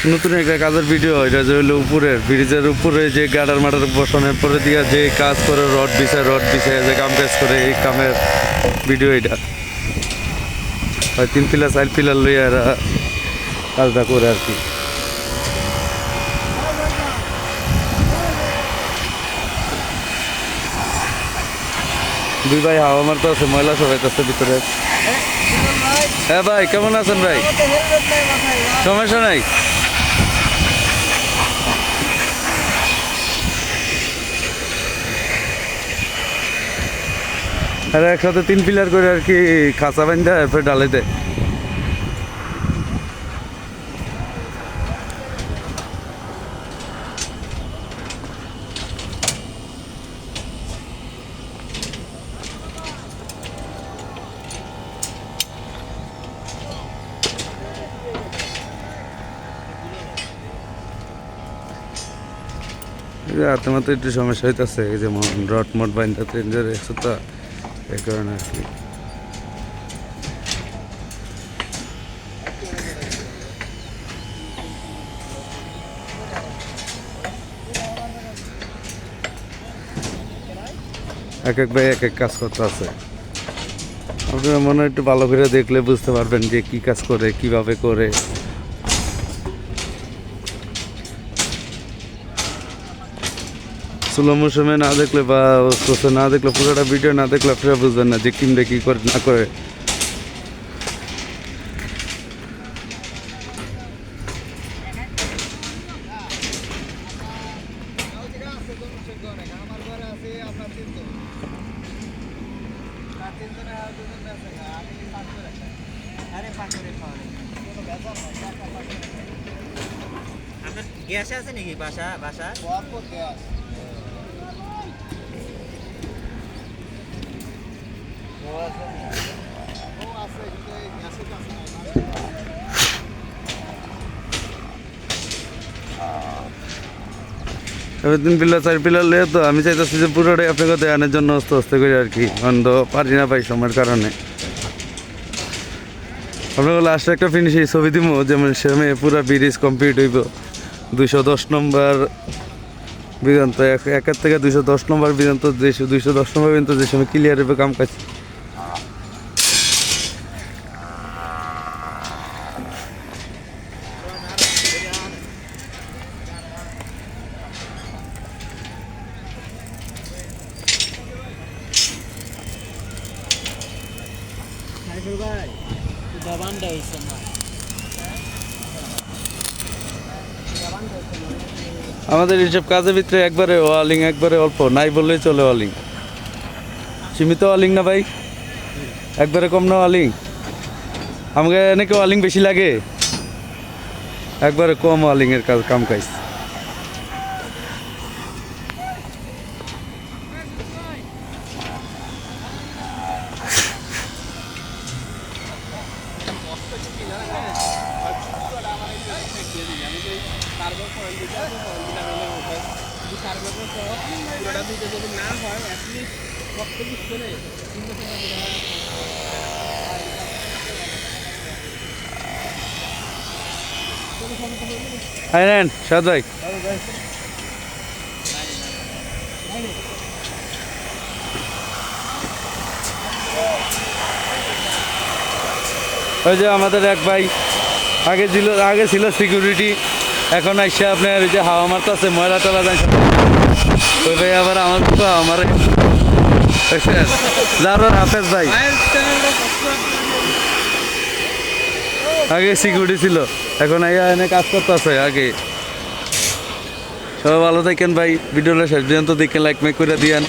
নতুন একটা কাজের ভিডিও, এটা যে হলো উপরের ব্রিজের উপরে যে গাডার মাটার বসানোর পরে দিয়ে যে কাজ করে রড বিছায় যে কাম কাজ করে, এই কামের ভিডিও এটা। হয় 3 পিলার 4 পিলার লইয়া এরা কাজটা করে আর কি। দুই ভাই হাওয়া মারতে আছে, ময়লা সবাইতেছে ভিতরে। হ্যাঁ ভাই, কেমন আছেন ভাই? সমস্যা নাই। আর একসাথে 3 পিলার করে আর কি খাঁচা বান্ধা এরপর ডালে দেয়। হাতে মাত্র একটু সমস্যা হইতেছে, এই যেমন রড মট বান্ধতে একসাথে, এই কারণে আর কি। এক এক ভাই এক এক কাজ করতে আছে। আপনারা মনে হয় একটু ভালো করে দেখলে বুঝতে পারবেন যে কি কাজ করে, কিভাবে করে। স্লো মোশনে না দেখলে বা সোসে না দেখলে, পুরোটা ভিডিও না দেখলে আপনারা বুঝবেন না যে কিমটা কী করে না করে। গ্যাস আছে নাকি বাসা গ্যাস? এবার 3 পিলার 4 পিলার লে তো আমি চাইতেছি যে পুরোটাই আপনাকে দেওয়ানোর জন্য আস্তে আস্তে করে আর কি, অন্ধ পারি না পাই সময়ের কারণে। আপনাকে লাস্টে একটা ফিনিশিং ছবি দিব, যেমন সেমে পুরো ব্রিজ কমপ্লিট হইব 210 নম্বর পর্যন্ত, 1 থেকে 210 নম্বর পর্যন্ত, 210 নম্বর পর্যন্ত যে সময় ক্লিয়ার হবে কাম কাজ। আমাদের এইসব কাজের ভিতরে একবারে ওয়ালিং একবারে অল্প নাই বললেই চলে। ওয়ালিং সীমিত ওয়ালিং না ভাই, একবারে কম না ওয়ালিং। আমাকে নাকি ওয়ালিং বেশি লাগে, একবারে কম ওয়ালিংয়ের কাম কাজ। হ্যাঁ নেন সাদ ভাই। ওই যে আমাদের এক ভাই আগে ছিল সিকিউরিটি, এখন আইসা আপনার ওই যে হাওয়া মারতে আছে, ময়লা টলা যায়। ওই ভাই আবার আমার হাফেজ ভাই আগে সিকিউরিটি ছিল, এখন আইয়া এনে কাজ করতে আছে। আগে সবাই ভালো থাকেন ভাই, ভিডিওটা শেষ পর্যন্ত দেখে লাইক মেক করে দিয়েন।